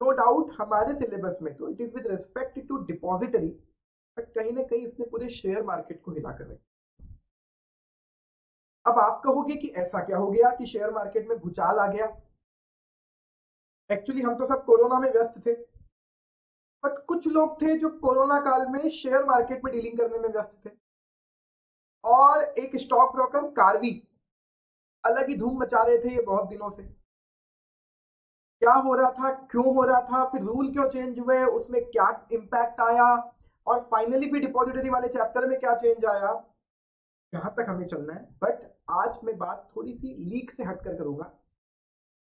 No doubt हमारे syllabus में तो it is with respect to depository, but कहीं ना कहीं इसने पूरे शेयर मार्केट को हिला कर रखा। अब आप कहोगे कि ऐसा क्या हो गया कि शेयर मार्केट में भूचाल आ गया। एक्चुअली हम तो सब कोरोना में व्यस्त थे, बट कुछ लोग थे जो कोरोना काल में शेयर मार्केट में डीलिंग करने में व्यस्त थे। और एक स्टॉक ब्रोकर कार्वी अलग ही धूम मचा रहे थे ये बहुत दिनों से। क्या हो रहा था, क्यों हो रहा था, फिर रूल क्यों चेंज हुए, उसमें क्या इंपैक्ट आया, और फाइनली फिर डिपॉजिटरी वाले चैप्टर में क्या चेंज आया, यहां तक हमें चलना है। बट आज मैं बात थोड़ी सी लीक से हटकर करूंगा,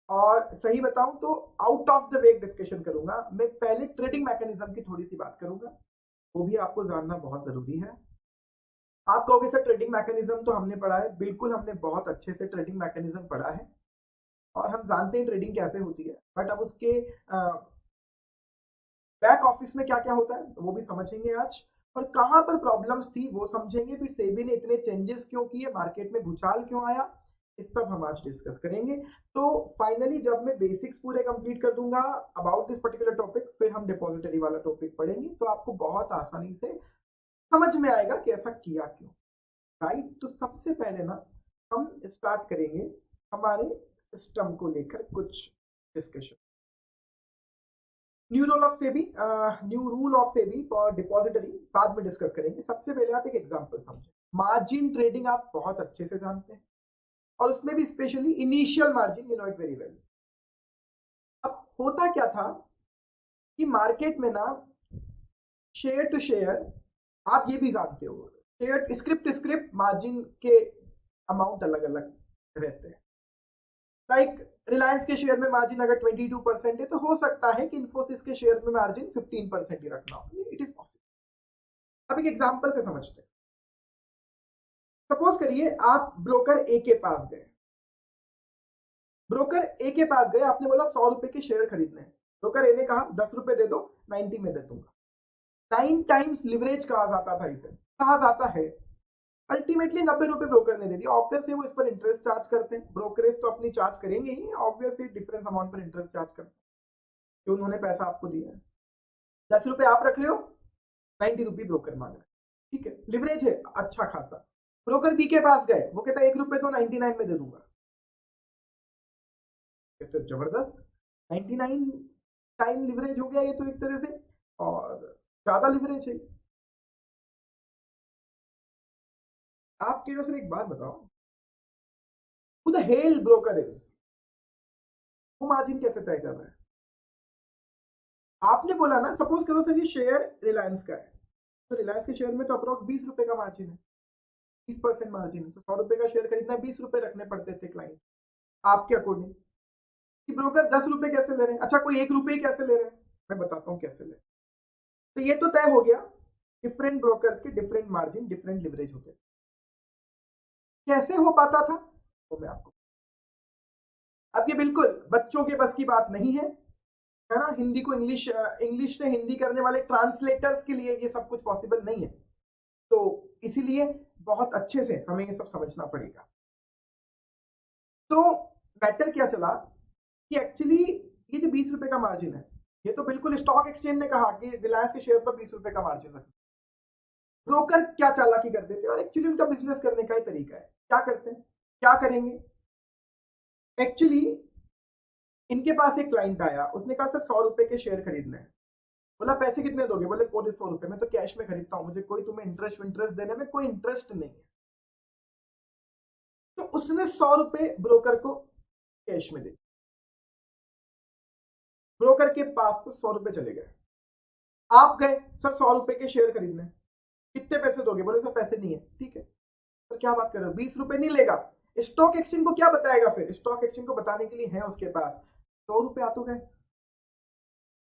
और सही बताऊं तो out of the way discussion करूंगा। मैं पहले ट्रेडिंग मैकेनिज्म की थोड़ी सी बात करूंगा, वो भी आपको जानना बहुत जरूरी है। आप कहोगे सर ट्रेडिंग मैकेनिज्म तो हमने पढ़ा है, बिल्कुल हमने बहुत अच्छे से ट्रेडिंग मैकेनिज्म पढ़ा है, और हम जानते हैं ट्रेडिंग कैसे होती है। बट अब उसके बैक ऑफिस में क्या क्या होता है वो भी समझेंगे आज, और कहां पर प्रॉब्लम्स थी वो समझेंगे। फिर सेबी ने इतने चेंजेस क्यों किए, मार्केट में भूचाल क्यों आया, इस सब हम आज डिस्कस करेंगे। तो फाइनली जब मैं बेसिक्स पूरे कंप्लीट कर दूंगा अबाउट दिस पर्टिकुलर टॉपिक, फिर हम डिपॉजिटरी वाला टॉपिक पढ़ेंगे, तो आपको बहुत आसानी से समझ में आएगा कि ऐसा किया क्यों। राइट, तो सबसे पहले ना हम स्टार्ट करेंगे हमारे सिस्टम को लेकर कुछ discussion. New rule of SEBI, new rule of SEBI for depository बाद में डिस्कस करेंगे। सबसे पहले आप एक एग्जांपल समझें। मार्जिन ट्रेडिंग आप बहुत अच्छे से जानते हैं, और उसमें भी specially initial margin you know it very well. अब होता क्या था कि मार्केट में ना शेयर टू शेयर, आप ये भी जानते हो, शेयर स्क्रिप्ट स्क्रिप्ट मार्जिन के अमाउंट अलग अलग रहते हैं। लाइक रिलायंस के शेयर में मार्जिन अगर 22% है, तो हो सकता है कि इन्फोसिस के शेयर में मार्जिन 15% ही रखना हो, इट इज पॉसिबल। अब एक एग्जांपल से समझते हैं। सपोज करिए आप ब्रोकर ए के पास गए, ब्रोकर ए के पास गए, आपने बोला 100 रुपए के शेयर खरीदने हैं। ब्रोकर ए ने कहा 10 रुपए दे दो, 90 में दे दूंगा। 9 टाइम्स लिवरेज कहा जाता था, इसे कहा जाता है। अल्टीमेटली 90 रुपए ब्रोकर ने दे दिया। ऑब्वियसली वो इस पर इंटरेस्ट चार्ज करते हैं, ब्रोकरेज तो अपनी चार्ज करेंगे ही, ऑब्वियसली डिफरेंस अमाउंट पर इंटरेस्ट चार्ज करते हैं, कि उन्होंने पैसा आपको दिया है। 10 रुपए आप रख रहे हो, 90 रुपए ब्रोकर मांग रहे हैं, ठीक है, लिवरेज है अच्छा खासा। ब्रोकर बी के पास गए, वो कहता है 1 रुपए तो 99 में दे दूंगा। तो जबरदस्त, 99 टाइम लिवरेज हो गया ये तो एक तरह से, और ज्यादा लिवरेज है। आप कह रहे एक बात बताओ, who the hell broker is, वो मार्जिन कैसे तय कर रहा है? आपने बोला ना, सपोज करो सर ये शेयर रिलायंस का है, तो रिलायंस के शेयर में तो अप्रोक्स 20 रुपए का मार्जिन है, 20% मार्जिन है, तो 100 रुपए का शेयर खरीदना 20 रुपए रखने पड़ते थे क्लाइंट आपके अकॉर्डिंग। कि ब्रोकर 10 रुपए कैसे ले रहे हैं, अच्छा कोई 1 रुपए कैसे ले रहे हैं, मैं बताता हूँ कैसे ले। तो ये तो तय हो गया, डिफरेंट ब्रोकर्स के डिफरेंट मार्जिन डिफरेंट लिवरेज होते हैं। कैसे हो पाता था वो मैं आपको, अब ये बिल्कुल बच्चों के बस की बात नहीं है ना। हिंदी को इंग्लिश, इंग्लिश से हिंदी करने वाले ट्रांसलेटर्स के लिए ये सब कुछ पॉसिबल नहीं है, तो इसीलिए बहुत अच्छे से हमें ये सब समझना पड़ेगा। तो मैटर क्या चला कि एक्चुअली ये जो 20 रुपए का मार्जिन है, ये तो बिल्कुल स्टॉक एक्सचेंज ने कहा कि रिलायंस के शेयर पर 20 रुपए का मार्जिन रखें। ब्रोकर क्या चालाकी करते थे, और एक्चुअली उनका बिजनेस करने का ही तरीका है। क्या करते हैं, क्या करेंगे, एक्चुअली इनके पास एक क्लाइंट आया, उसने कहा सर 100 रुपए के शेयर खरीदने हैं। बोला पैसे कितने दोगे, बोले पूरे 100 रुपए, मैं तो कैश में खरीदता हूँ, मुझे कोई तुम्हें इंटरेस्ट देने में कोई इंटरेस्ट नहीं है। तो उसने 100 रुपए ब्रोकर को कैश में दे, ब्रोकर के पास तो 100 रुपए चले गए। आप गए सर 100 रुपए के शेयर खरीदने, कितने पैसे दोगे, बोले सर पैसे नहीं है। ठीक है सर, क्या बात कर रहे हो, 20 रुपए नहीं लेगा। स्टॉक एक्सचेंज को क्या बताएगा, फिर स्टॉक एक्सचेंज को बताने के लिए है उसके पास 100 रुपए आ तो गए।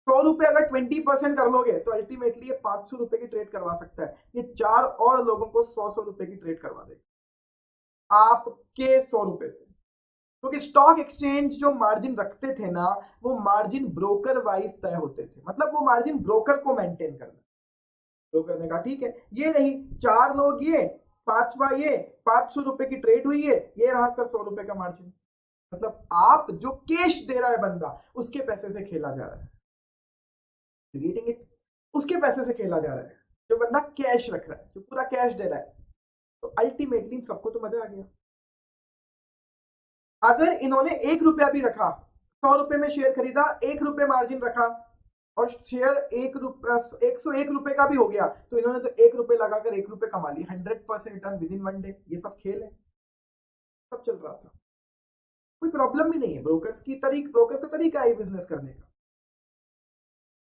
100 रुपए अगर 20% कर लोगे तो अल्टीमेटली ये 500 रुपए की ट्रेड करवा सकता है। ये 4 और लोगों को 100 रुपए की ट्रेड करवा देगा आपके 100 रुपए से। क्योंकि स्टॉक एक्सचेंज जो मार्जिन रखते थे ना, वो मार्जिन ब्रोकर वाइज तय होते थे, मतलब वो मार्जिन ब्रोकर को मेंटेन करना। ब्रोकर ने कहा ठीक है, ये नहीं, 4 लोग ये, पांचवा ये, 500 रुपए की ट्रेड हुई है, ये रहा सर 100 रुपए का मार्जिन। मतलब आप जो कैश दे रहा है बंदा, उसके पैसे से खेला जा रहा है। Getting it? उसके पैसे से खेला जा रहा है, जो बंदा कैश रख रहा है, जो पूरा कैश दे रहा है। तो अल्टीमेटली सबको तो मजा आ गया। अगर इन्होंने 1 रुपया भी रखा, 100 रुपए में शेयर खरीदा, 1 रुपये मार्जिन रखा, और शेयर 101 रुपए का भी हो गया, तो इन्होंने तो 1 रुपये लगाकर 1 रुपये कमा ली, 100% रिटर्न विद इन 1 डे। ये सब खेल है, सब चल रहा था, कोई प्रॉब्लम भी नहीं है। ब्रोकर्स का तरीका है बिजनेस करने का।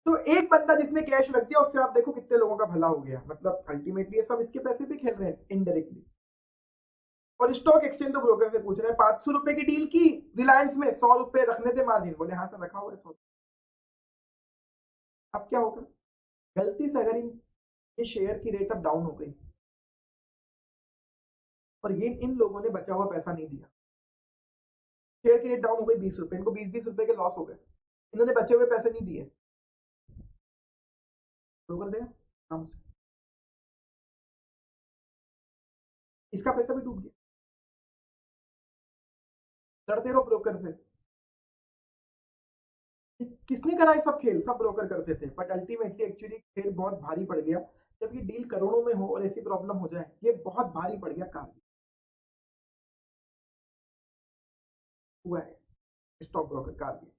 तो एक बंदा जिसने कैश रख दिया, उससे आप देखो कितने लोगों का भला हो गया। मतलब अल्टीमेटली ये सब इसके पैसे भी खेल रहे हैं इनडायरेक्टली। और स्टॉक एक्सचेंज तो ब्रोकर से पूछ रहे हैं, 500 रुपए की डील की रिलायंस में, 100 रुपए रखने थे मार्जिन, बोले हाँ सर रखा हुआ है 100। अब क्या होगा? गलती से अगर ये शेयर की रेट अब डाउन हो गई और ये इन लोगों ने बचा हुआ पैसा नहीं दिया, शेयर की रेट डाउन हो गई 20 रुपए, इनको 20-20 रुपए के लॉस हो गए, इन्होंने बचे हुए पैसे नहीं दिए, ब्रोकर देगा काम से, इसका पैसा भी डूब गया। लड़ते रहो ब्रोकर से। किसने करा ये सब खेल? सब ब्रोकर करते थे, बट अल्टीमेटली एक्चुअली खेल बहुत भारी पड़ गया। जब ये डील करोड़ों में हो और ऐसी प्रॉब्लम हो जाए, ये बहुत भारी पड़ गया काम हुआ है स्टॉक ब्रोकर का भी।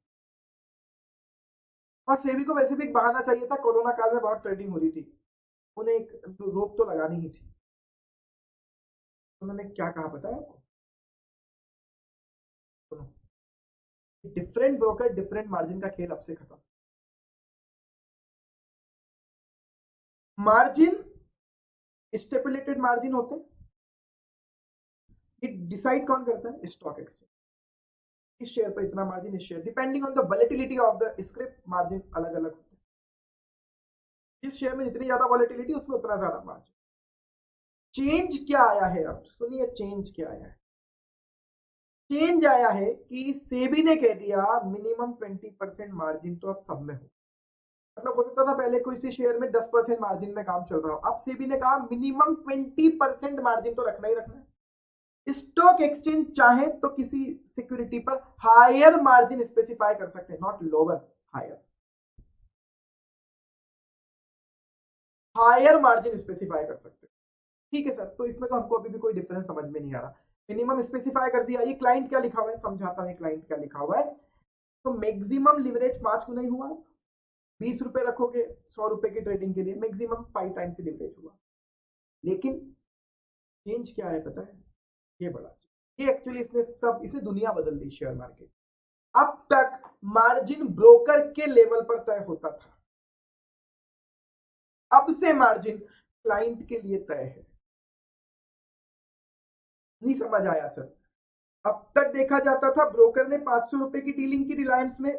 और सेबी को वैसे भी एक बहाना चाहिए था, कोरोना काल में बहुत ट्रेडिंग हो रही थी, उन्हें एक रोक तो लगानी ही थी। उन्होंने क्या कहा पता है आपको? सुनो, डिफरेंट ब्रोकर डिफरेंट मार्जिन का खेल अब से खत्म। मार्जिन स्टेपुलेटेड मार्जिन होते हैं, ये डिसाइड कौन करता है? Stock exchange. इस शेयर पर इतना मार्जिन, इस share, depending on the volatility of the script, margin अलग अलग होते हैं। जिस शेयर में जितनी ज्यादा वॉलेटिलिटी, उसमें उतना ज्यादा मार्जिन। चेंज क्या आया है? अब सुनिए चेंज क्या आया है। चेंज आया है कि सेबी ने कह दिया मिनिमम 20% मार्जिन तो अब सब में हो। मतलब हो सकता था पहले किसी शेयर में 10% मार्जिन में काम चल रहा हो, अब सेबी ने कहा मिनिमम 20% मार्जिन तो रखना ही रखना है। स्टॉक एक्सचेंज चाहे तो किसी सिक्योरिटी पर हायर मार्जिन स्पेसिफाई कर सकते हैं, not lower, higher. Higher margin specify कर सकते हैं। ठीक है सर, तो इसमें तो हमको अभी भी कोई डिफरेंस समझ में नहीं आ रहा। मिनिमम स्पेसिफाई कर दिया, ये क्लाइंट क्या लिखा हुआ है समझाता हूँ, क्लाइंट क्या लिखा हुआ है। तो मैक्सिमम लिवरेज 5 को नहीं हुआ, 20 रुपए रखोगे 100 रुपए की ट्रेडिंग के लिए, मैक्सिमम 5 टाइम्स लिवरेज हुआ। लेकिन चेंज क्या है पता है? ये बड़ा ये एक्चुअली इसने दुनिया बदल दी शेयर मार्केट। अब तक मार्जिन ब्रोकर के लेवल पर तय होता था, अब से मार्जिन क्लाइंट के लिए तय है। नहीं समझ आया सर? अब तक देखा जाता था ब्रोकर ने 500 रुपए की डीलिंग की रिलायंस में,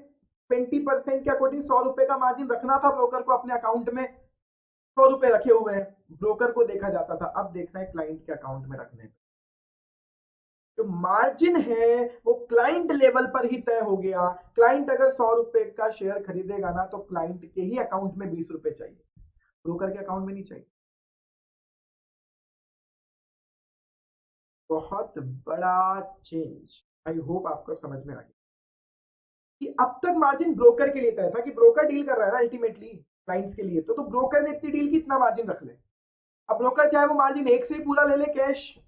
20% के अकॉर्डिंग 100 रुपए का मार्जिन रखना था ब्रोकर को अपने अकाउंट में, 100 रुपए रखे हुए हैं, ब्रोकर को देखा जाता था। अब देखना है क्लाइंट के अकाउंट में रखने, जो मार्जिन है वो क्लाइंट लेवल पर ही तय हो गया। क्लाइंट अगर 100 रुपए का शेयर खरीदेगा ना, तो क्लाइंट के ही अकाउंट में 20 रुपए चाहिए, ब्रोकर के अकाउंट में नहीं चाहिए। बहुत बड़ा चेंज, आई होप आपको समझ में आ गया कि अब तक मार्जिन ब्रोकर के लिए तय था, कि ब्रोकर डील कर रहा है ना अल्टीमेटली क्लाइंट्स के लिए, तो ब्रोकर ने इतनी डील की, इतना मार्जिन रख ले। अब ब्रोकर चाहे वो मार्जिन एक से ही पूरा ले ले कैश,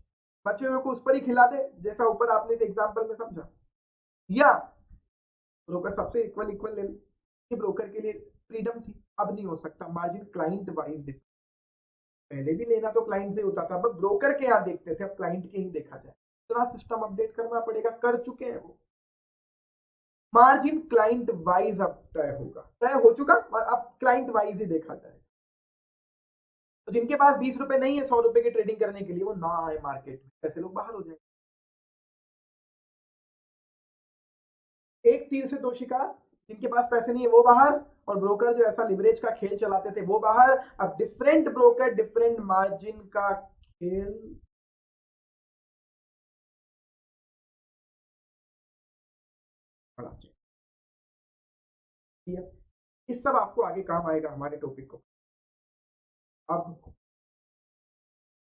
बचे हुए को उस पर ही खिला दे, जैसा ऊपर आपने इस एग्जांपल में समझा, या ब्रोकर सबसे इक्वल इक्वल ले ले, कि ब्रोकर के लिए फ्रीडम थी। अब नहीं हो सकता, मार्जिन क्लाइंट वाइज। पहले भी लेना तो क्लाइंट से होता था, अब ब्रोकर के यहाँ देखते थे, अब क्लाइंट के ही देखा जाए। इतना सिस्टम अपडेट करना पड़ेगा, कर चुके हैं वो। मार्जिन क्लाइंट वाइज अब तय होगा, तय हो चुका, और अब क्लाइंट वाइज ही देखा जाए। तो जिनके पास 20 रुपए नहीं है 100 रुपए की ट्रेडिंग करने के लिए, वो ना आए मार्केट में, ऐसे लोग बाहर हो जाए। एक तीर से दो शिकार, जिनके पास पैसे नहीं है वो बाहर, और ब्रोकर जो ऐसा लिवरेज का खेल चलाते थे वो बाहर। अब डिफरेंट ब्रोकर डिफरेंट मार्जिन का खेल बड़ा चाहिए। इस सब आपको आगे काम आएगा हमारे टॉपिक को। अब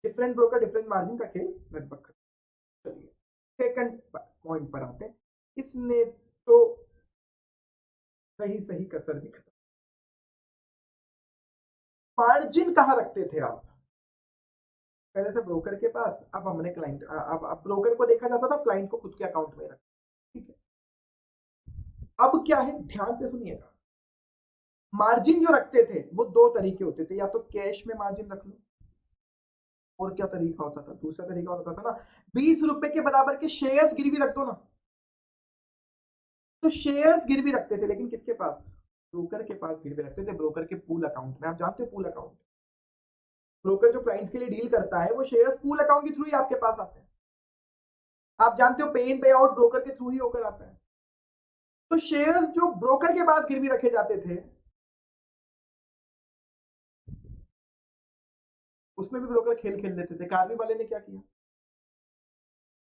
डिफरेंट ब्रोकर डिफरेंट मार्जिन का खेल लगभग खत्म। चलिए सेकंड पॉइंट पर आते हैं। इसने तो सही सही कसर भी खत्म। मार्जिन कहाँ रखते थे आप? पहले से ब्रोकर के पास, अब हमने क्लाइंट, अब ब्रोकर को देखा जाता था, क्लाइंट को खुद के अकाउंट में रखा। ठीक है, अब क्या है, ध्यान से सुनिएगा। मार्जिन जो रखते थे वो दो तरीके होते थे, या तो कैश में मार्जिन रख लो, और क्या तरीका होता था, दूसरा तरीका होता था ना, 20 रुपए के बराबर के शेयर्स गिरवी रख दो ना। तो शेयर्स गिरवी रखते थे, लेकिन किसके पास? ब्रोकर के पास गिरवी रखते थे, ब्रोकर के पूल अकाउंट में। आप जानते हो पूल अकाउंट? ब्रोकर जो क्लाइंट्स के लिए डील करता है वो शेयर्स पूल अकाउंट के थ्रू ही आपके पास आते हैं। आप जानते हो पे इन पे आउट ब्रोकर के थ्रू ही होकर आता है। तो शेयर्स जो ब्रोकर के पास गिरवी रखे जाते थे, उसमें भी ब्रोकर खेल खेल देते थे। कार्वी वाले ने क्या किया,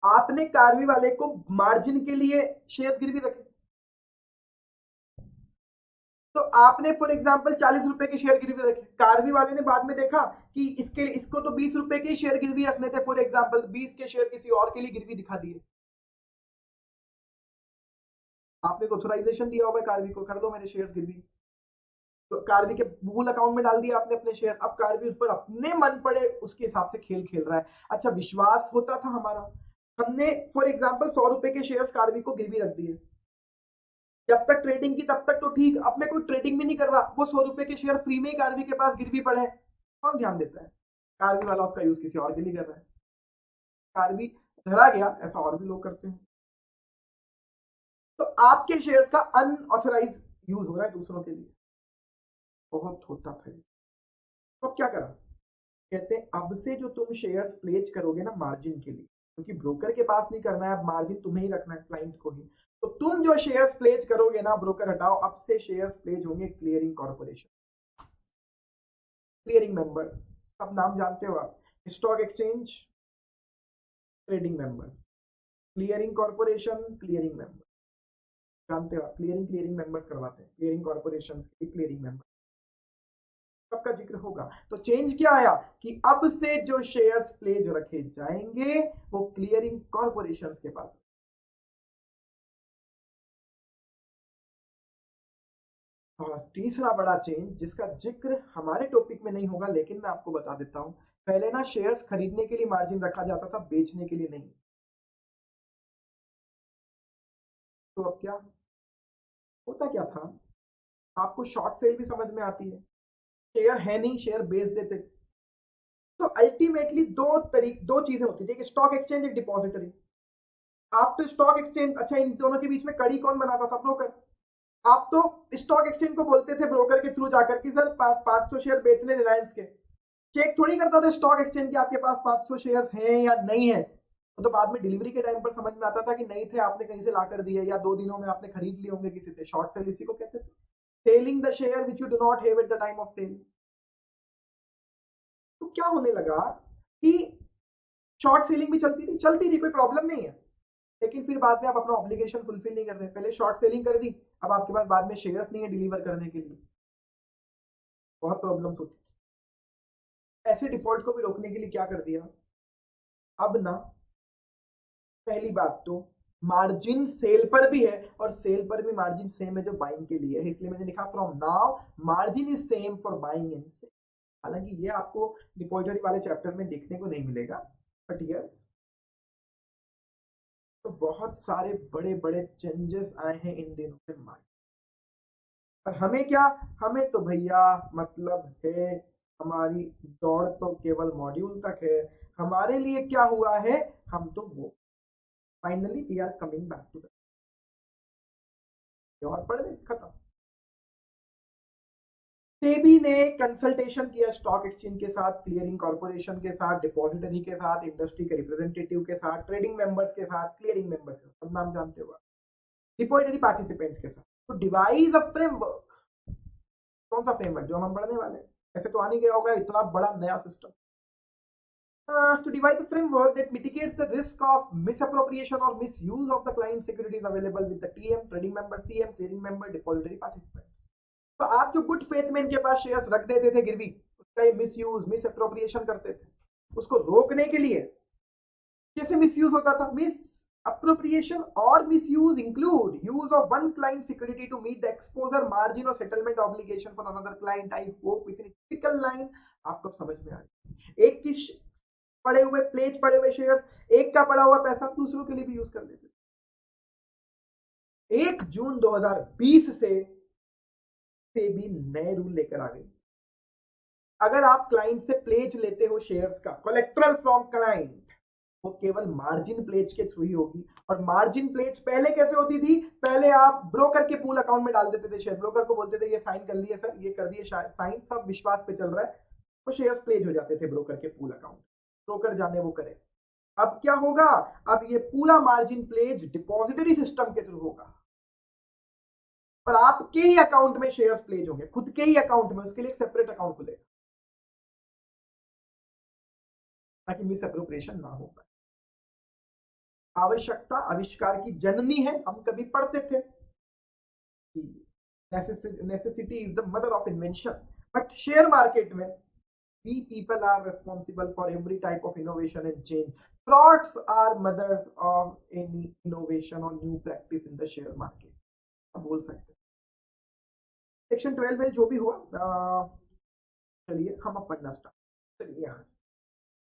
आपने कार्वी वाले को मार्जिन के लिए शेयर्स गिरवी रखे, तो आपने फॉर एग्जांपल 40 रुपए के शेयर गिरवी रखे। कार्वी वाले ने बाद में देखा कि इसको तो 20 रुपए के शेयर गिरवी रखने थे, फॉर एग्जांपल 20 के शेयर किसी और के लिए गिरवी दिखा दिए। आपने तो ऑथराइजेशन दिया होगा कार्वी को, कर दो मेरे शेयर्स गिरवी, तो कार्वी के पूल अकाउंट में डाल दिया आपने अपने शेयर। अब कार्वी उस पर अपने मन पड़े उसके हिसाब से खेल खेल रहा है। अच्छा, विश्वास होता था हमारा, हमने फॉर एग्जांपल 100 रुपए के शेयर्स कार्वी को गिरवी रख दिए, जब तक ट्रेडिंग की तब तक तो ठीक, अब मैं कोई ट्रेडिंग भी नहीं कर रहा, वो 100 रुपए के शेयर फ्री में ही कार्वी के पास गिरवी पड़े, कौन ध्यान देता है? कार्वी वाला उसका यूज किसी और के लिए कर रहा है, कार्वी धरा गया, ऐसा और भी लोग करते हैं। तो आपके शेयर्स का अनऑथराइज यूज हो रहा है दूसरों के लिए, बहुत होता था। तो अब क्या करा, कहते हैं अब से जो तुम शेयर्स प्लेज करोगे ना मार्जिन के लिए, क्योंकि ब्रोकर के पास नहीं करना है, अब मार्जिन तुम्हें ही रखना है, क्लाइंट को ही, तो तुम जो शेयर्स प्लेज करोगे ना, ब्रोकर हटाओ, अब से शेयर्स प्लेज होंगे क्लियरिंग कॉर्पोरेशन, क्लियरिंग मेंबर्स, सब नाम जानते हो आप, stock exchange trading members, clearing corporation clearing member, जानते हो आप, क्लियरिंग मेंबर्स करवाते हैं, क्लियरिंग कॉर्पोरेशन की क्लियरिंग मेंबर, सबका जिक्र होगा। तो चेंज क्या आया कि अब से जो शेयर्स प्लेज रखे जाएंगे वो क्लियरिंग कॉर्पोरेशन के पास। और तीसरा बड़ा चेंज जिसका जिक्र हमारे टॉपिक में नहीं होगा, लेकिन मैं आपको बता देता हूं, पहले ना शेयर्स खरीदने के लिए मार्जिन रखा जाता था, बेचने के लिए नहीं। तो अब क्या होता, क्या था, आपको शॉर्ट सेल भी समझ में आती है, शेयर है नहीं, शेयर बेच देते। तो अल्टीमेटली दो चीजें होती थी, एक स्टॉक एक्सचेंज, एक डिपॉजिटरी। आप तो स्टॉक एक्सचेंज, अच्छा इन दोनों के बीच में कड़ी कौन बनाता था? ब्रोकर। आप तो स्टॉक एक्सचेंज को बोलते थे ब्रोकर के थ्रू जाकर कि सर 500 शेयर बेचने रिलायंस के, चेक थोड़ी करता था स्टॉक एक्सचेंज के आपके पास 500 शेयर्स हैं या नहीं है। तो बाद में डिलीवरी के टाइम पर समझ में आता था कि नहीं थे, आपने कहीं से ला कर दिए, या 2 दिनों में आपने खरीद लिए होंगे किसी से। शॉर्ट सेल इसी को कहते थे, selling the share which you do not have at the time of sale. तो क्या होने लगा कि शॉर्ट सेलिंग भी चलती थी, कोई प्रॉब्लम नहीं है, लेकिन फिर बाद में आप अपना ऑब्लिगेशन फुलफिल नहीं कर रहे। पहले शॉर्ट सेलिंग कर दी, अब आपके पास बाद में शेयर्स नहीं है डिलीवर करने के लिए, बहुत प्रॉब्लम्स होती। ऐसे डिफॉल्ट को भी रोकने के लिए क्या कर दिया, अब ना, पहली बात तो मार्जिन सेल पर भी है, और सेल पर भी मार्जिन सेम है जो बाइंग के लिए है, इसलिए मैंने लिखा from now margin is same for buying and sell. हालांकि ये आपको डिपॉजिटरी वाले चैप्टर में देखने को नहीं मिलेगा, बट यस, तो बहुत सारे बड़े बड़े चेंजेस आए हैं इन दिनों में मार्केट। और हमें क्या, हमें तो भैया मतलब है, हमारी दौड़ तो केवल मॉड्यूल तक है, हमारे लिए क्या हुआ है, हम तो वो finally we are coming back to और पढ़ ले, खत्म। सेबी ने कंसल्टेशन किया स्टॉक एक्सचेंज के साथ, क्लियरिंग कॉर्पोरेशन के साथ, डिपॉजिटरी के साथ, इंडस्ट्री के रिप्रेजेंटेटिव के साथ, ट्रेडिंग मेंबर्स के साथ, क्लियरिंग मेंबर्स के साथ, सब नाम जानते हो, डिपॉजिटरी पार्टिसिपेंट्स के साथ, तो डिवाइस अ फ्रेमवर्क। कौन सा फ्रेमवर्क जो हम पढ़ने वाले हैं, ऐसे तो आ नहीं गया होगा इतना बड़ा नया system. To devise a framework that mitigates the risk of misappropriation or misuse of the client securities available with the TM, trading member, CM, clearing member, depository participants. तो आप जो गुड फेथ में इनके पास शेयर्स रख देते थे गिरवी, उसका ये मिसयूज मिसअप्रोप्रिएशन करते थे, उसको रोकने के लिए कैसे मिसयूज होता था, miss Appropriation or misuse include use of one client security to meet the exposure margin or settlement obligation for another client. I hope इतनी typical line आपको समझ में आ रही। एक की पड़े हुए प्लेज पड़े हुए शेयर्स, एक का पड़ा हुआ पैसा दूसरों के लिए भी यूज कर लेते। 1 जून 2020 से भी नए रूल लेकर आ गई। अगर आप क्लाइंट से प्लेज लेते हो शेयर्स का, कोलेक्ट्रल फ्रॉम क्लाइंट, वो केवल मार्जिन प्लेज के थ्रू ही होगी। और मार्जिन प्लेज पहले कैसे होती थी? पहले आप ब्रोकर के पूल अकाउंट में डाल देते थे शेयर, ब्रोकर को बोलते थे ये साइन कर लिए सर, ये कर दिए साइन, सब विश्वास पे चल रहा है, तो शेयर्स प्लेज हो जाते थे ब्रोकर के पूल अकाउंट, ब्रोकर जाने वो करे। अब क्या होगा? अब ये पूरा मार्जिन प्लेज डिपॉजिटरी सिस्टम के थ्रू होगा और आपके ही अकाउंट में शेयर्स प्लेज होंगे, खुद के ही अकाउंट में, उसके लिए एक सेपरेट अकाउंट खुलेगा ताकि मिस अप्रोप्रिएशन ना हो पाए। आवश्यकता आविष्कार की जननी है, हम कभी पढ़ते थे, necessity is the mother of invention. But share market में we people are responsible for every type of innovation and change. Frauds are mothers of any innovation or new practice in the share market, आप बोल सकते हैं। Section 12 में जो भी हुआ, चलिए हम अब पढ़ना स्टार्ट। चलिए यहाँ से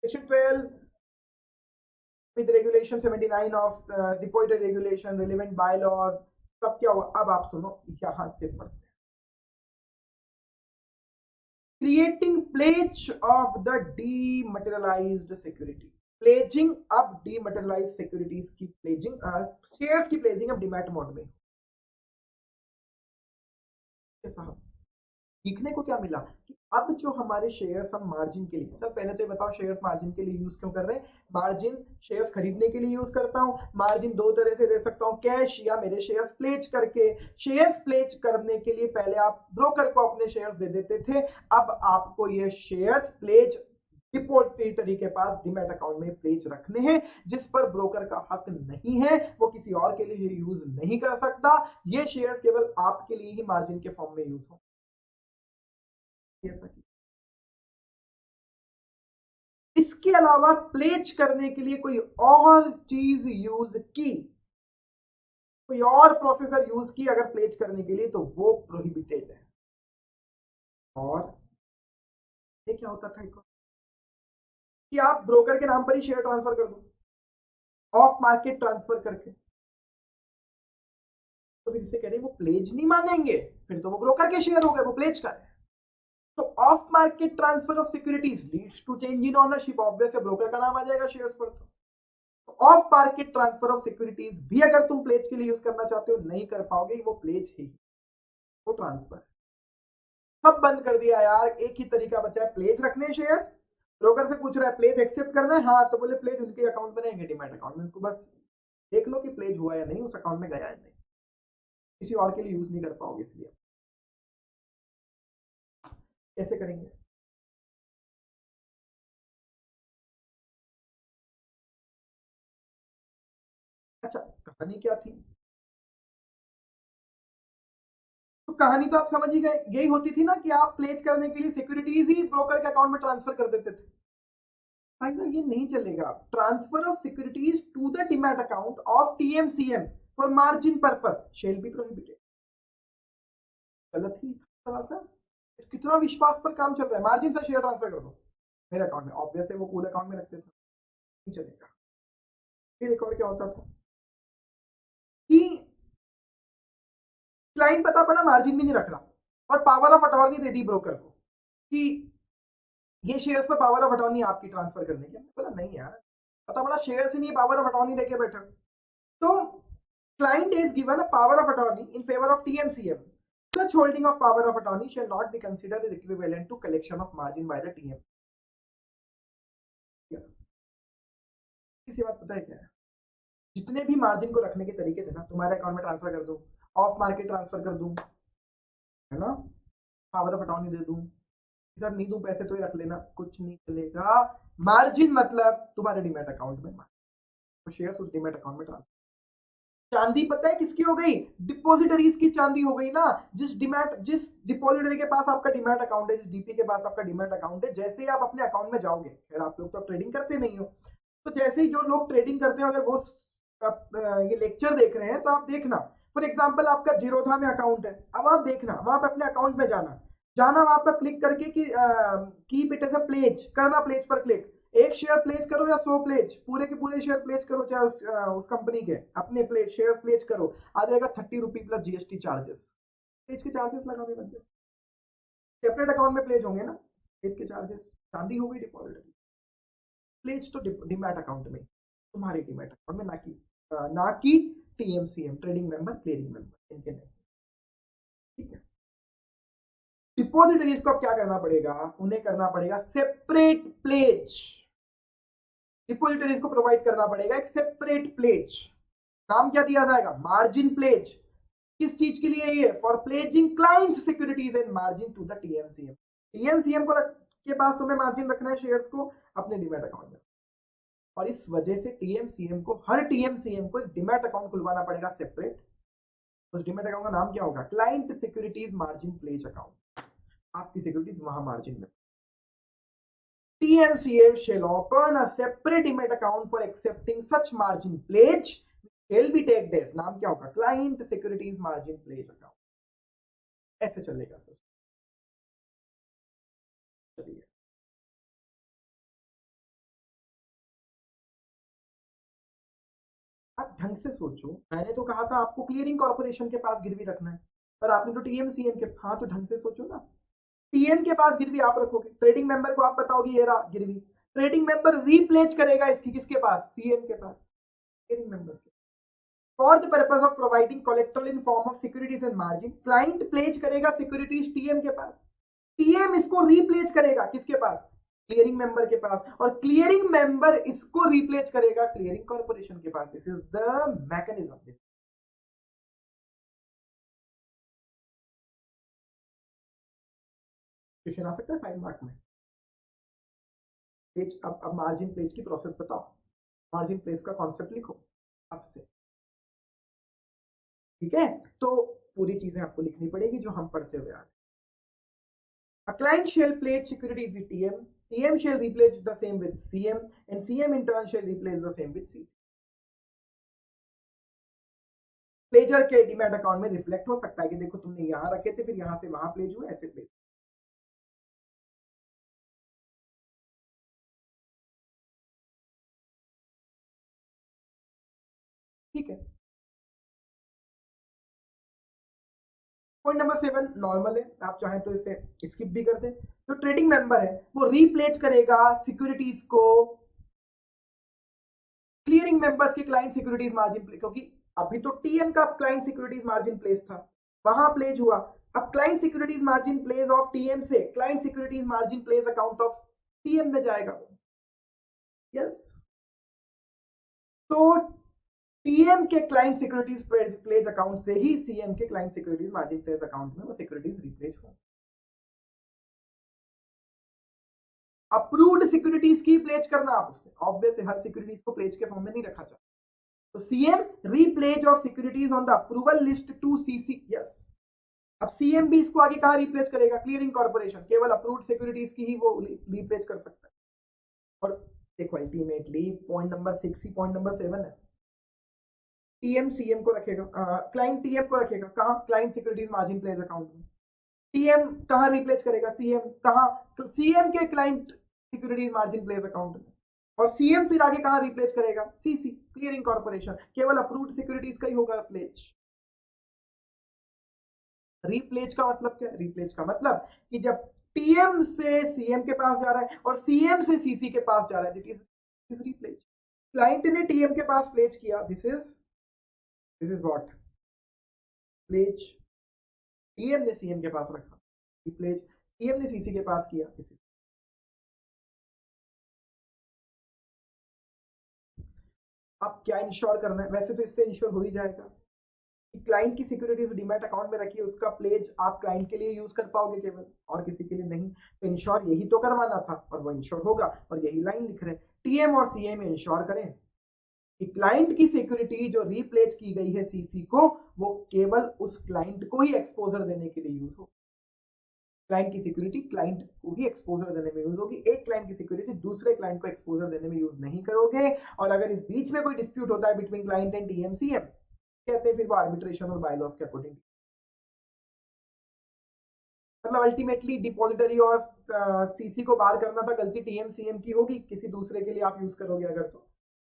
section 12 with regulation 79 of depository regulation, relevant bylaws, सब क्या हुआ अब आप सुनो, यहाँ से पढ़ते हैं। Creating pledge of the dematerialised security, pledging अब डीमटेरियलाइज्ड सिक्योरिटीज की प्लेजिंग, शेयर्स की प्लेजिंग अब डीमैट मोड में। सीखने को क्या मिला कि अब जो हमारे शेयर्स हम मार्जिन के लिए, सर पहले तो ये बताओ शेयर्स मार्जिन के लिए यूज क्यों कर रहे हैं? मार्जिन शेयर्स खरीदने के लिए यूज करता हूं। मार्जिन दो तरह से दे सकता हूं, कैश या मेरे शेयर्स प्लेज करके। शेयर्स प्लेज करने के लिए पहले आप ब्रोकर को अपने शेयर्स दे देते थे, अब आपको ये शेयर्स प्लेज डिपॉजिटरी के पास डीमैट अकाउंट में प्लेज रखने हैं, जिस पर ब्रोकर का हक नहीं है, वो किसी और के लिए यूज नहीं कर सकता। ये शेयर्स केवल आपके लिए ही मार्जिन के फॉर्म में यूज हो। इसके अलावा प्लेज करने के लिए कोई और चीज यूज की, कोई और प्रोसेसर यूज की अगर प्लेज करने के लिए, तो वो प्रोहिबिटेड है। और ये क्या होता था कि आप ब्रोकर के नाम पर ही शेयर ट्रांसफर कर दो, ऑफ मार्केट ट्रांसफर करके, तो फिर इसे कह रहे हैं वो प्लेज नहीं मानेंगे, फिर तो वो ब्रोकर के शेयर हो गए, वो प्लेज का है। तो off market transfer of securities leads to change in ownership, obvious है ब्रोकर का नाम आ जाएगा शेयर्स पर। तो off market transfer of securities भी अगर तुम प्लेज के लिए यूज करना चाहते हो नहीं कर पाओगे, वो प्लेज ही, वो ट्रांसफर। सब बंद कर दिया यार, एक ही तरीका बचा है, प्लेज रखने शेयर्स, ब्रोकर से पूछ रहा है प्लेज एक्सेप्ट करना है, हाँ, तो बोले प्लेज उनके अकाउंट में रहेंगे डीमैट अकाउंट में, उसको बस देख लो कि प्लेज हुआ या नहीं, उस अकाउंट में गया या नहीं, किसी और के लिए यूज नहीं कर पाओगे। इसलिए कैसे करेंगे? अच्छा, कहानी क्या थी? तो कहानी तो आप समझ ही गए, यही होती थी ना कि आप प्लेज करने के लिए सिक्योरिटीज ही ब्रोकर के अकाउंट में ट्रांसफर कर देते थे। फाइनल ये नहीं चलेगा, transfer of securities to the demat account of TMCM for margin purpose shall be prohibited. गलत ही सा, कितना विश्वास पर काम चल रहा है, मार्जिन से शेयर ट्रांसफर कर दो मेरे अकाउंट में, ऑब्वियस है वो पूल अकाउंट में रखते थे, नहीं चलेगा। फिर एक और क्या होता था कि क्लाइंट पता पड़ा मार्जिन भी नहीं रख रहा और power of attorney they the broker को कि ये शेयर्स पर पावर ऑफ अटॉर्नी आपकी ट्रांसफर करने की। बोला नहीं यार, पता पड़ा शेयर से नहीं पावर ऑफ अटॉर्नी लेके बैठे। तो client is given a power of attorney in favour of TMCM, such holding of power of attorney shall not be considered as equivalent to collection of margin by the TM। इसी बात पता है क्या है, जितने भी मार्जिन को रखने के तरीके थे ना, तुम्हारे अकाउंट में ट्रांसफर कर दूं, ऑफ मार्केट ट्रांसफर कर दूं, है ना, पावर ऑफ अटॉर्नी दे दूं, सर नहीं दूं पैसे तो ही रख लेना, कुछ नहीं चलेगा। मार्जिन मतलब तुम्हारे डीमैट अकाउंट में, तो शेयर्स उस डीमैट अकाउंट में ट्रांसफर। चांदी पता है किसकी हो गई? डिपॉजिटरीज की चांदी हो गई ना। जिस डिपॉजिटरी के पास आपका डीमैट अकाउंट है, जिस डीपी के पास आपका डीमैट अकाउंट है, जैसे ही आप अपने अकाउंट में जाओगे, खैर आप लोग तो ट्रेडिंग करते नहीं हो, तो जैसे ही जो लोग ट्रेडिंग करते हैं अगर वो आप ये लेक्चर देख रहे हैं तो आप देखना, फॉर एग्जांपल आपका जीरोधा में अकाउंट है, अब आप देखना वहां पे अपने अकाउंट में जाना, वहां पर क्लिक करके कि keep it as a pledge करना, प्लेज पर क्लिक, एक शेयर प्लेज करो या 100 प्लेज, पूरे के पूरे शेयर प्लेज करो, चाहे उस कंपनी के अपने प्लेज शेयर प्लेज करो, आ जाएगा 30 रुपी प्लस जीएसटी चार्जेस, प्लेज के चार्जेस लगा हुए बंदे, सेपरेट अकाउंट में प्लेज होंगे ना, प्लेज के चार्जेस, चांदी हो गई डिपॉजिट, प्लेज तो डीमैट अकाउंट में, तुम्हारे डीमैट अकाउंट में, ना कि टीएमसीएम ट्रेडिंग मेंबर क्लियरिंग मेंबर इनके नहीं, ठीक है। डिपॉजिटरीज को अब क्या करना पड़ेगा, उन्हें करना पड़ेगा सेपरेट प्लेज, डिपॉजिटरीज को प्रोवाइड करना पड़ेगा एक सेपरेट प्लेज, नाम क्या दिया जाएगा, मार्जिन प्लेज, किस चीज के लिए, ये for pledging client's securities and margin to the TMCM, TMCM को के पास तुम्हें मार्जिन रखना है शेयर्स को अपने डीमैट अकाउंट में, और इस वजह से टीएमसीएम को, हर टीएमसीएम को एक डीमैट अकाउंट खुलवाना पड़ेगा सेपरेट, उस डीमैट अकाउंट का नाम क्या होगा, client securities margin pledge account, आपकी सिक्योरिटीज वहां मार्जिन में, TMCM shall open a separate demat account for accepting such margin pledge shall be tagged as, नाम क्या होगा, client securities margin pledge account, ऐसे चलेगा सिस्टम। चलिए आप ढंग से सोचो, मैंने तो कहा था आपको क्लियरिंग कॉर्पोरेशन के पास गिरवी रखना है, पर आपने तो टीएमसीएम के, हाँ तो ढंग से सोचो ना, टीएम के पास गिरवी आप रखोगे, ट्रेडिंग मेंबर को आप बताओगे ये रहा गिरवी, ट्रेडिंग मेंबर रीप्लेज करेगा इसकी किसके पास, सीएम के पास, क्लियरिंग मेंबर के, for the purpose of providing collateral in form of securities and margin, client pledge करेगा सिक्योरिटीज टीएम के पास, टीएम इसको रीप्लेज करेगा किसके पास, क्लियरिंग मेंबर के पास, और क्लियरिंग मेंबर इसको रीप्लेज करेगा क्लियरिंग कॉर्पोरेशन के पास, this is the mechanism. Question आ सकता है 5 मार्क में, पेज, अब मार्जिन पेज की प्रोसेस बताओ, मार्जिन पेज का कॉन्सेप्ट लिखो अब से, ठीक है, तो पूरी चीजें आपको लिखनी पड़ेगी जो हम पढ़ते हुए आ रहे हैं। A client shall pledge securities with TM, TM shall replace the same with CM, and CM in turn shall replace the same with CC. Pleasure के डीमैट अकाउंट में रिफ्लेक्ट हो सकता है कि देखो तुमने यहां रखे थे फिर यहां से वहां प्लेज हुए, ऐसे प्लेज, ठीक है। पॉइंट नंबर 7 नॉर्मल है, आप चाहें तो इसे स्किप भी कर दें, जो ट्रेडिंग मेंबर है वो रीप्लेज करेगा सिक्योरिटीज को क्लियरिंग मेंबर्स के क्लाइंट सिक्योरिटीज मार्जिन प्ले, क्योंकि अभी तो टीएम का क्लाइंट सिक्योरिटीज मार्जिन प्लेस था, वहां प्लेज हुआ, अब client securities margin place of TM से client securities margin place account of CM में जाएगा, यस, तो टीएम के क्लाइंट सिक्योरिटीज प्लेज अकाउंट से ही सीएम के client securities margin place account में वो सिक्योरिटीज रिप्लेस हो, अप्रूव्ड सिक्योरिटीज की प्लेज करना आप उससे, ऑब्वियस हर सिक्योरिटीज को प्लेज के फॉर्म में नहीं रखा जाता, तो CM repledge of securities on the approval list to CC, yes, अब सीएम भी इसको आगे कहां रिप्लेस करेगा, क्लियरिंग कॉर्पोरेशन, केवल अप्रूव्ड सिक्योरिटीज की ही वो रिप्लेस कर सकता है, और देखो अल्टीमेटली पॉइंट नंबर 6 ही पॉइंट नंबर 7 है, टीएम सीएम को रखेगा, क्लाइंट टीएम को रखेगा कहां, client securities margin pledge account में, टीएम कहां रिप्लेस करेगा, सीएम कहां, सीएम के client securities margin pledge account में, और सीएम फिर आगे कहां रिप्लेस करेगा, सीसी क्लियरिंग कॉर्पोरेशन, केवल अप्रूव्ड सिक्योरिटीज का ही होगा प्लेज। रीप्लेज का मतलब क्या है, रीप्लेज का मतलब कि जब टीएम से सीएम के पास जा रहा है और सीएम से सीसी के पास जा रहा है, दिस इज रीप्लेज, क्लाइंट ने टीएम के पास प्लेज किया, this is what pledge, TM ने सीएम के पास रखा, रिप्लेज, सीएम ने सीसी के पास किया, दिस इज, अब क्या इंश्योर करना है, वैसे तो इससे इंश्योर हो ही जाएगा कि क्लाइंट की सिक्योरिटीज डीमैट अकाउंट में रखी है, उसका प्लेज आप क्लाइंट के लिए यूज कर पाओगे केवल, और किसी के लिए नहीं, तो इंश्योर यही तो करवाना था और वो इंश्योर होगा, और यही लाइन लिख रहे हैं, टीएम और सीएम इंश्योर करें कि क्लाइंट की सिक्योरिटी जो रीप्लेज की गई है सीसी को, वो केवल उस क्लाइंट को ही एक्सपोजर देने के लिए यूज हो, क्लाइंट की सिक्योरिटी क्लाइंट को ही एक्सपोजर देने में यूज होगी, एक क्लाइंट की सिक्योरिटी दूसरे क्लाइंट को एक्सपोजर देने में यूज नहीं करोगे। और अगर इस बीच में कोई डिस्प्यूट होता है बिटवीन क्लाइंट एंड टीएमसीएम, कहते हैं फिर वो आर्बिट्रेशन और बायलॉस के अकॉर्डिंग, मतलब अल्टीमेटली डिपॉजिटरी और सीसी को बाहर करना था, गलती टीएमसीएम की होगी, किसी दूसरे के लिए आप यूज करोगे अगर, तो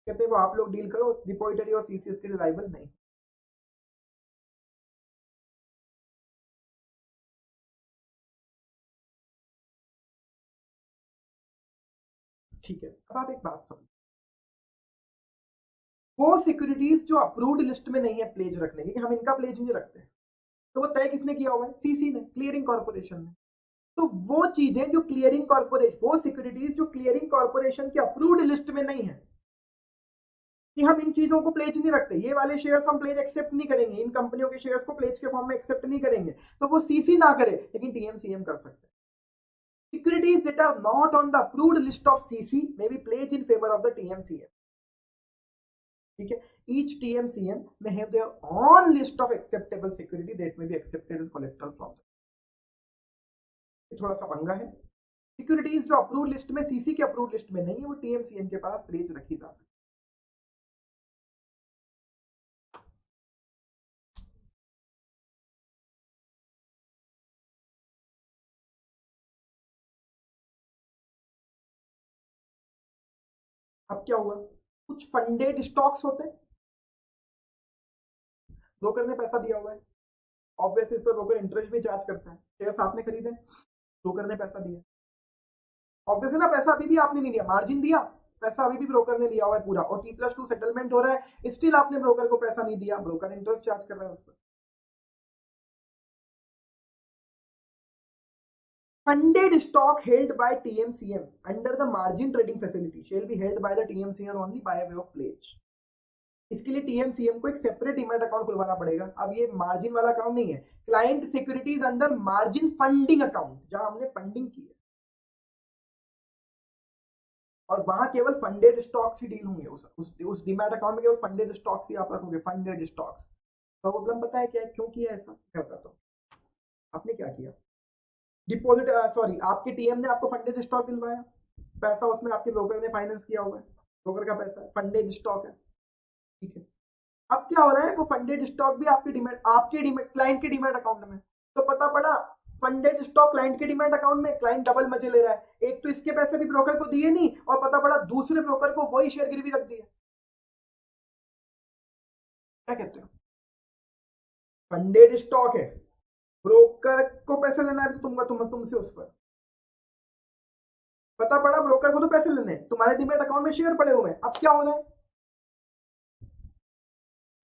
कहते हैं वो आप लोग डील करो, डिपॉजिटरी और सीसी उसके लिए लायबल नहीं। ठीक है, अब आप एक बात समझो, वो सिक्योरिटीज जो अप्रूव्ड लिस्ट में नहीं है प्लेज रखने की, हम इनका प्लेज नहीं रखते, तो वो तय किसने किया हुआ है? सीसी ने, क्लियरिंग कॉर्पोरेशन ने। तो वो चीजें जो क्लियरिंग कॉर्पोरेशन, वो सिक्योरिटीज जो क्लियरिंग कॉर्पोरेशन की अप्रूव्ड लिस्ट में नहीं है, कि हम इन चीजों को प्लेज नहीं रखते, ये वाले शेयर्स हम प्लेज एक्सेप्ट नहीं करेंगे, इन कंपनियों के शेयर्स को प्लेज के फॉर्म में एक्सेप्ट नहीं करेंगे, तो वो सीसी ना करे लेकिन टीएमसीएम कर सकते हैं। Securities that are not on the approved list of CC may be pledged in favor of the TMCM. ठीक है, each TMCM may have their own list of acceptable security that may be accepted as collateral from them. थोड़ा सा पंगा है, securities जो approved list में, CC के approved list में नहीं है, वो टीएमसीएम के पास प्लेज रखी जा सकती है। अब क्या हुआ, कुछ फंडेड स्टॉक्स होते हैं, ब्रोकर ने पैसा दिया हुआ है, ऑब्वियसली इस पर ब्रोकर इंटरेस्ट भी चार्ज करता है, शेयर्स आपने खरीदे, ब्रोकर ने पैसा दिया, ऑब्वियसली ना, पैसा अभी भी आपने नहीं दिया, मार्जिन दिया, पैसा अभी भी ब्रोकर ने लिया हुआ है पूरा, और T+2 सेटलमेंट हो रहा है, स्टिल आपने ब्रोकर को पैसा नहीं दिया, ब्रोकर इंटरेस्ट चार्ज कर रहा है उस पर। Funded stock held by TMCM under the margin trading facility shall be held by the TMCM only by way of pledge. इसके लिए टीएमसीएम को एक सेपरेट डीमैट अकाउंट खुलवाना पड़ेगा। अब ये मार्जिन वाला अकाउंट नहीं है, क्लाइंट सिक्योरिटीज अंदर मार्जिन फंडिंग अकाउंट, जहां हमने फंडिंग की है, और वहां केवल फंडेड स्टॉक्स ही डील होंगे, उस डीमैट अकाउंट में केवल फंडेड स्टॉक्स ही आप रखोगे, फंडेड स्टॉक्स। तो प्रॉब्लम पता है क्या है, क्यों किया ऐसा, क्या बताता हूँ। आपने क्या किया, डिपॉजिट, सॉरी, आपके टीएम ने आपको फंडेड स्टॉक दिलवाया, पैसा उसमें आपके ब्रोकर ने फाइनेंस किया हुआ है, ब्रोकर का पैसा है, फंडेड स्टॉक है, ठीक है। अब क्या हो रहा है, वो फंडेड स्टॉक भी आपके डीमैट क्लाइंट के डीमैट अकाउंट में, तो पता पड़ा फंडेड स्टॉक क्लाइंट के डीमैट अकाउंट में, क्लाइंट डबल मजे ले रहा है, एक तो इसके पैसे भी ब्रोकर को दिए नहीं, और पता पड़ा दूसरे ब्रोकर को वही शेयर गिरवी रख दिया। क्या कहते हो, फंडेड स्टॉक है, ब्रोकर को पैसे लेना है तो तुमसे उस पर, पता पड़ा ब्रोकर को तो पैसे लेने, तुम्हारे डीमैट अकाउंट में शेयर पड़े हुए हैं। अब क्या हो रहा है,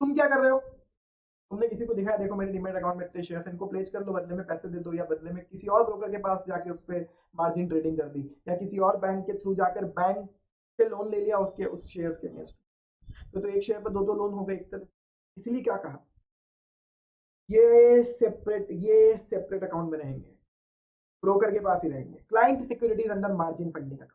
तुम क्या कर रहे हो, तुमने किसी को दिखाया, देखो मेरे डीमैट अकाउंट में इतने शेयर्स, इनको प्लेज कर लो, बदले में पैसे दे दो, या बदले में किसी और ब्रोकर के पास जाके उस पर मार्जिन ट्रेडिंग कर दी, या किसी और बैंक के थ्रू जाकर बैंक से लोन ले लिया उसके उस शेयर्स के अगेंस्ट, तो एक शेयर पर दो लोन हो गए एक तरह। इसलिए क्या कहा, ये सेपरेट अकाउंट में रहेंगे, ब्रोकर के पास ही रहेंगे, client securities under margin funding account,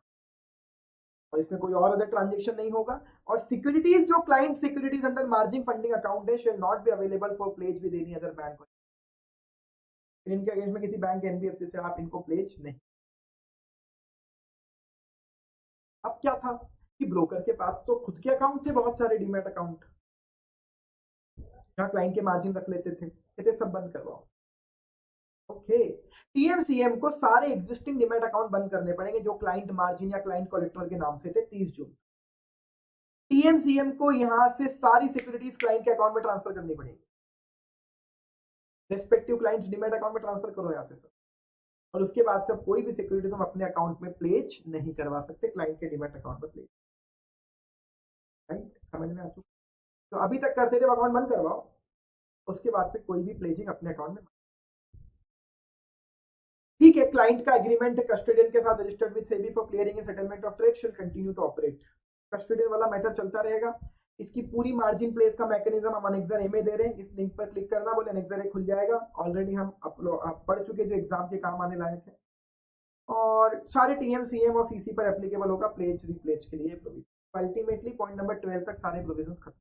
और इसमें कोई और अदर ट्रांजेक्शन नहीं होगा। और सिक्योरिटीज जो client securities under margin funding account है, shall not be available for pledge with any other bank. इनके अगेंस्ट में किसी बैंक एनबीएफसी से आप इनको प्लेज नहीं। अब क्या था कि ब्रोकर के पास तो खुद के अकाउंट थे, बहुत सारे डीमैट अकाउंट, जहां क्लाइंट के मार्जिन रख लेते थे, ये सब बंद करवाओ। ओके, टीएमसीएम को सारे एग्जिस्टिंग डीमैट अकाउंट बंद करने पड़ेंगे जो क्लाइंट मार्जिन या क्लाइंट कोलेटरल के नाम से थे 30 जून। टीएमसीएम को यहां से सारी सिक्योरिटीज क्लाइंट के अकाउंट में ट्रांसफर करनी पड़ेगी, रेस्पेक्टिव क्लाइंट डीमैट अकाउंट में ट्रांसफर करो यहां से सब, और उसके बाद से कोई भी सिक्योरिटी तुम अपने अकाउंट में प्लेज नहीं करवा सकते क्लाइंट के डीमैट अकाउंट में प्लेज। राइट, समझ में आ चुका। तो अभी तक करते थे अकाउंट बंद करवाओ, उसके बाद से कोई भी प्लेजिंग अपने अकाउंट में। ठीक है, क्लाइंट का एग्रीमेंट है कस्टोडियन के साथ registered with SEBI for clearing and settlement of trade shall continue to operate. Custodian वाला मैटर चलता रहेगा। इसकी पूरी मार्जिन प्लेस का मैकेनिज्म हम अनेक्सर ए में दे रहे हैं, इस लिंक पर क्लिक करना, बोले अनेक्सर ए खुल जाएगा। ऑलरेडी हम पढ़ चुके जो एग्जाम के काम आने लायक है, और सारे टीएमसीएम और सीसी पर एप्लीकेबल होगा प्लेज रिप्लेज के लिए प्रोविजन। अल्टीमेटली पॉइंट नंबर 12 तक सारे प्रोविजन खत्म।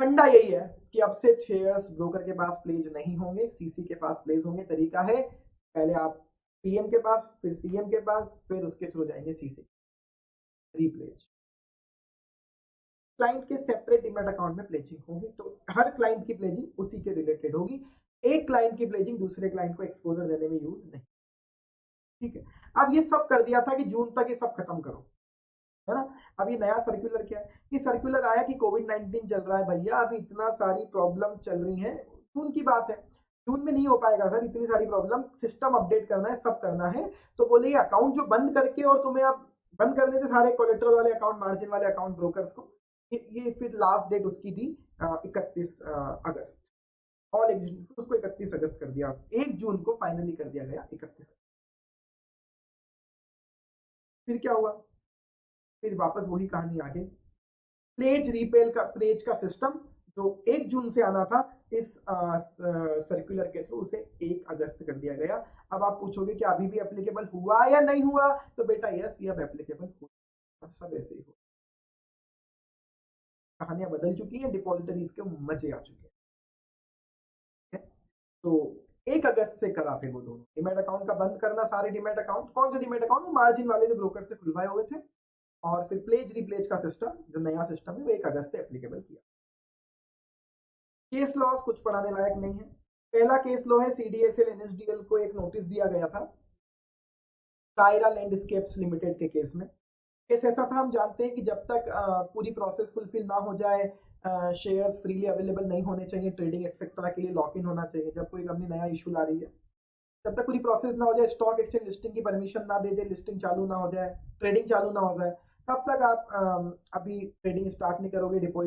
फंडा यही है कि अब से शेयर्स ब्रोकर के पास प्लेज नहीं होंगे, सीसी के पास प्लेज होंगे। तरीका है, पहले आप पीएम के पास, फिर सीएम के पास, फिर उसके थ्रू जाएंगे सीसी, रीप्लेज। क्लाइंट के सेपरेट डीमैट अकाउंट में प्लेजिंग होगी, तो हर क्लाइंट की प्लेजिंग उसी के रिलेटेड होगी। एक क्लाइंट की प्लेजिंग दूसरे क्लाइंट को एक्सपोजर देने में यूज नहीं। ठीक है, अब ये सब कर दिया था कि जून तक ये सब खत्म करो, है ना। अब ये नया सर्कुलर क्या है, ये सर्कुलर आया कि कोविड-19 चल रहा है भैया, अभी इतना सारी प्रॉब्लम्स चल रही हैं, जून की बात है, जून में नहीं हो पाएगा सर, इतनी सारी प्रॉब्लम, सिस्टम अपडेट करना है, सब करना है। तो बोले ये अकाउंट जो बंद करके और तुम्हें अब बंद कर देते सारे कोलेट्रल वाले अकाउंट, मार्जिन वाले अकाउंट ब्रोकर्स को, ये फिर लास्ट डेट उसकी थी 31 अगस्त, और उसको 31 अगस्त कर दिया, 1 जून को फाइनली कर दिया गया 31। फिर क्या हुआ, फिर वापस वही कहानी आ गई, प्लेज का सिस्टम जो 1 जून से आना था इस सर्कुलर के थ्रू, उसे 1 अगस्त कर दिया गया। अब आप पूछोगे कि अभी भी एप्लीकेबल हुआ या नहीं हुआ, तो बेटा यस, ये अब एप्लीकेबल हुआ, सब ऐसे ही हो, कहानियां बदल चुकी हैं, डिपॉजिटरीज के मजे आ चुके हैं। तो 1 अगस्त से करा फिर वो दोनों डीमैट अकाउंट का बंद करना, सारे डीमैट अकाउंट, कौन से डीमैट अकाउंट, वो मार्जिन वाले जो ब्रोकर से खुलवाए हुए थे, और फिर प्लेज रिप्लेज का सिस्टम जो नया सिस्टम है वो 1 अगस्त से एप्लीकेबल किया। केस लॉस कुछ पढ़ाने लायक नहीं है। पहला केस लॉ है सीडीएसएल एनएसडीएल को एक नोटिस दिया गया था कायरा लैंडस्केप्स लिमिटेड के केस में। केस ऐसा था, हम जानते हैं कि जब तक पूरी प्रोसेस फुलफिल ना हो जाए, शेयर्स फ्रीली अवेलेबल नहीं होने चाहिए, ट्रेडिंग एक्सेट्रा के लिए लॉक इन होना चाहिए। जब कोई कंपनी नया इशू ला रही है, जब तक पूरी प्रोसेस ना हो जाए, स्टॉक एक्सचेंज लिस्टिंग की परमिशन ना दे दे, लिस्टिंग चालू ना हो जाए, ट्रेडिंग चालू ना हो जाए, तब तक आप अभी ट्रेडिंग स्टार्ट नहीं करोगे, डिपॉजिट